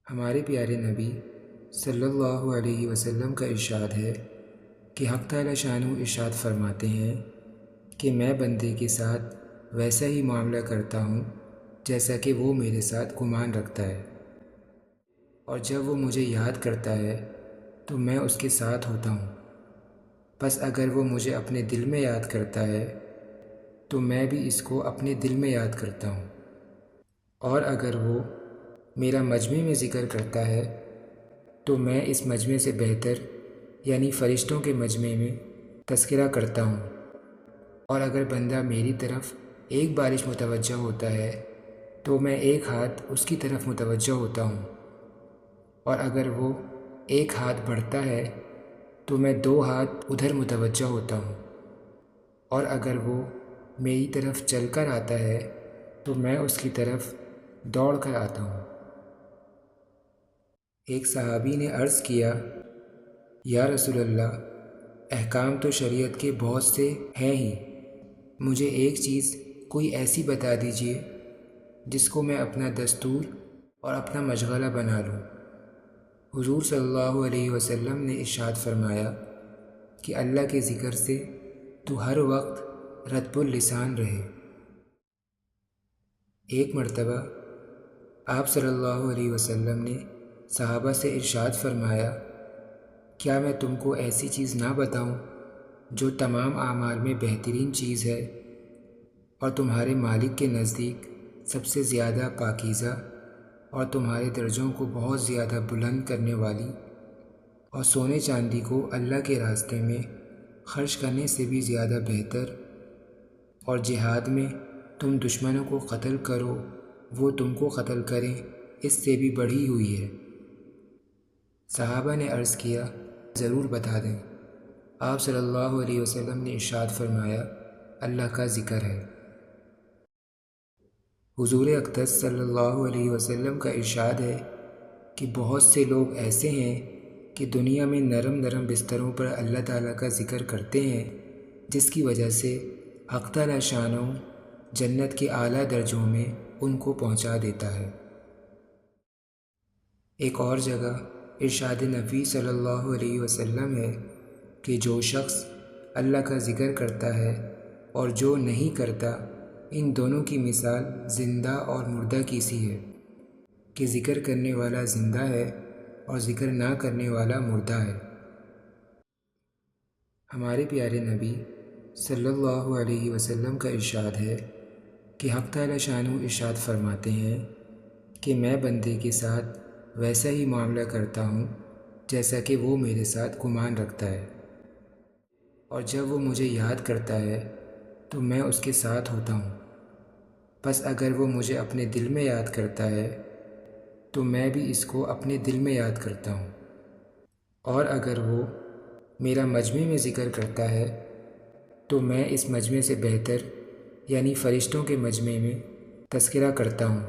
ہمارے پیارے نبی صلی اللہ علیہ وسلم کا ارشاد ہے کہ حق تعالی شانہ ارشاد فرماتے ہیں کہ میں بندے کے ساتھ ویسا ہی معاملہ کرتا ہوں جیسا کہ وہ میرے ساتھ گمان رکھتا ہے، اور جب وہ مجھے یاد کرتا ہے تو میں اس کے ساتھ ہوتا ہوں۔ بس اگر وہ مجھے اپنے دل میں یاد کرتا ہے تو میں بھی اس کو اپنے دل میں یاد کرتا ہوں، اور اگر وہ میرا مجمع میں ذکر کرتا ہے تو میں اس مجمع سے بہتر یعنی فرشتوں کے مجمع میں تذکرہ کرتا ہوں۔ اور اگر بندہ میری طرف ایک بارش متوجہ ہوتا ہے تو میں ایک ہاتھ اس کی طرف متوجہ ہوتا ہوں، اور اگر وہ ایک ہاتھ بڑھتا ہے تو میں دو ہاتھ ادھر متوجہ ہوتا ہوں، اور اگر وہ میری طرف چل کر آتا ہے تو میں اس کی طرف دوڑ کر آتا ہوں۔ ایک صحابی نے عرض کیا، یا رسول اللہ، احکام تو شریعت کے بہت سے ہیں ہی، مجھے ایک چیز کوئی ایسی بتا دیجئے جس کو میں اپنا دستور اور اپنا مشغلہ بنا لوں۔ حضور صلی اللہ علیہ وسلم نے ارشاد فرمایا کہ اللہ کے ذکر سے تو ہر وقت رطب اللسان رہے۔ ایک مرتبہ آپ صلی اللہ علیہ وسلم نے صحابہ سے ارشاد فرمایا، کیا میں تم کو ایسی چیز نہ بتاؤں جو تمام اعمال میں بہترین چیز ہے اور تمہارے مالک کے نزدیک سب سے زیادہ پاکیزہ اور تمہارے درجوں کو بہت زیادہ بلند کرنے والی، اور سونے چاندی کو اللہ کے راستے میں خرچ کرنے سے بھی زیادہ بہتر، اور جہاد میں تم دشمنوں کو قتل کرو وہ تم کو قتل کریں اس سے بھی بڑھی ہوئی ہے؟ صحابہ نے عرض کیا، ضرور بتا دیں۔ آپ صلی اللہ علیہ وسلم نے ارشاد فرمایا، اللہ کا ذکر ہے۔ حضور اقدس صلی اللہ علیہ وسلم کا ارشاد ہے کہ بہت سے لوگ ایسے ہیں کہ دنیا میں نرم نرم بستروں پر اللہ تعالیٰ کا ذکر کرتے ہیں، جس کی وجہ سے حق تعالی شانہ جنت کے اعلیٰ درجوں میں ان کو پہنچا دیتا ہے۔ ایک اور جگہ ارشاد نبی صلی اللہ علیہ وسلم ہے کہ جو شخص اللہ کا ذکر کرتا ہے اور جو نہیں کرتا، ان دونوں کی مثال زندہ اور مردہ کی سی ہے، کہ ذکر کرنے والا زندہ ہے اور ذکر نہ کرنے والا مردہ ہے۔ ہمارے پیارے نبی صلی اللہ علیہ وسلم کا ارشاد ہے کہ حق تعالی شانہ ارشاد فرماتے ہیں کہ میں بندے کے ساتھ ویسا ہی معاملہ کرتا ہوں جیسا کہ وہ میرے ساتھ گمان رکھتا ہے، اور جب وہ مجھے یاد کرتا ہے تو میں اس کے ساتھ ہوتا ہوں۔ بس اگر وہ مجھے اپنے دل میں یاد کرتا ہے تو میں بھی اس کو اپنے دل میں یاد کرتا ہوں، اور اگر وہ میرا مجمع میں ذکر کرتا ہے تو میں اس مجمع سے بہتر یعنی فرشتوں کے مجمع میں تذکرہ کرتا ہوں۔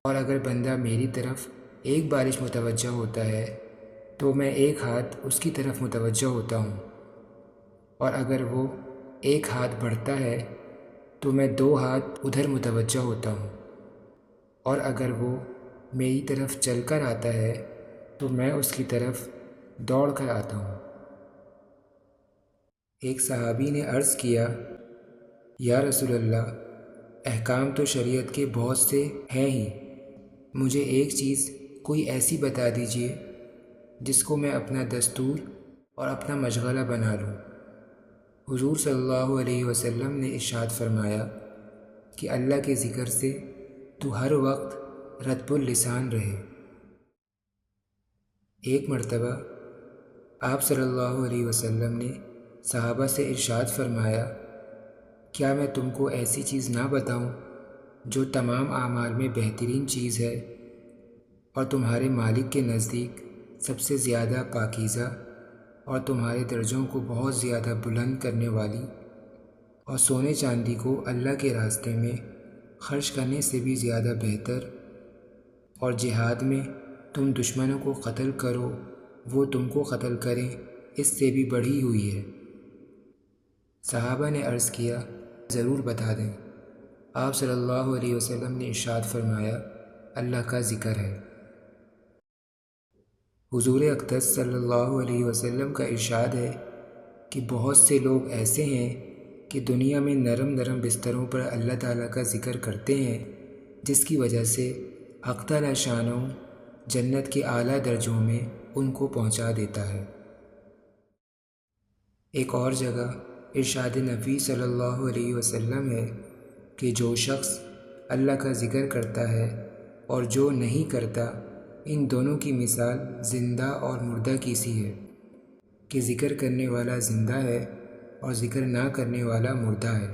اور اگر بندہ میری طرف ایک بارش متوجہ ہوتا ہے تو میں ایک ہاتھ اس کی طرف متوجہ ہوتا ہوں، اور اگر وہ ایک ہاتھ بڑھتا ہے تو میں دو ہاتھ ادھر متوجہ ہوتا ہوں، اور اگر وہ میری طرف چل کر آتا ہے تو میں اس کی طرف دوڑ کر آتا ہوں۔ ایک صحابی نے عرض کیا، یا رسول اللہ، احکام تو شریعت کے بہت سے ہیں ہی، مجھے ایک چیز کوئی ایسی بتا دیجئے جس کو میں اپنا دستور اور اپنا مشغلہ بنا لوں۔ حضور صلی اللہ علیہ وسلم نے ارشاد فرمایا کہ اللہ کے ذکر سے تو ہر وقت رطب اللسان رہے۔ ایک مرتبہ آپ صلی اللہ علیہ وسلم نے صحابہ سے ارشاد فرمایا، کیا میں تم کو ایسی چیز نہ بتاؤں جو تمام اعمال میں بہترین چیز ہے اور تمہارے مالک کے نزدیک سب سے زیادہ پاکیزہ اور تمہارے درجوں کو بہت زیادہ بلند کرنے والی، اور سونے چاندی کو اللہ کے راستے میں خرچ کرنے سے بھی زیادہ بہتر، اور جہاد میں تم دشمنوں کو قتل کرو وہ تم کو قتل کریں اس سے بھی بڑھی ہوئی ہے؟ صحابہ نے عرض کیا، ضرور بتا دیں۔ آپ صلی اللہ علیہ وسلم نے ارشاد فرمایا، اللہ کا ذکر ہے۔ حضور اقدس صلی اللہ علیہ وسلم کا ارشاد ہے کہ بہت سے لوگ ایسے ہیں کہ دنیا میں نرم نرم بستروں پر اللہ تعالیٰ کا ذکر کرتے ہیں، جس کی وجہ سے حق تعالیٰ شانہ جنت کے اعلیٰ درجوں میں ان کو پہنچا دیتا ہے۔ ایک اور جگہ ارشاد نبی صلی اللہ علیہ وسلم ہے کہ جو شخص اللہ کا ذکر کرتا ہے اور جو نہیں کرتا، ان دونوں کی مثال زندہ اور مردہ کی سی ہے، کہ ذکر کرنے والا زندہ ہے اور ذکر نہ کرنے والا مردہ ہے۔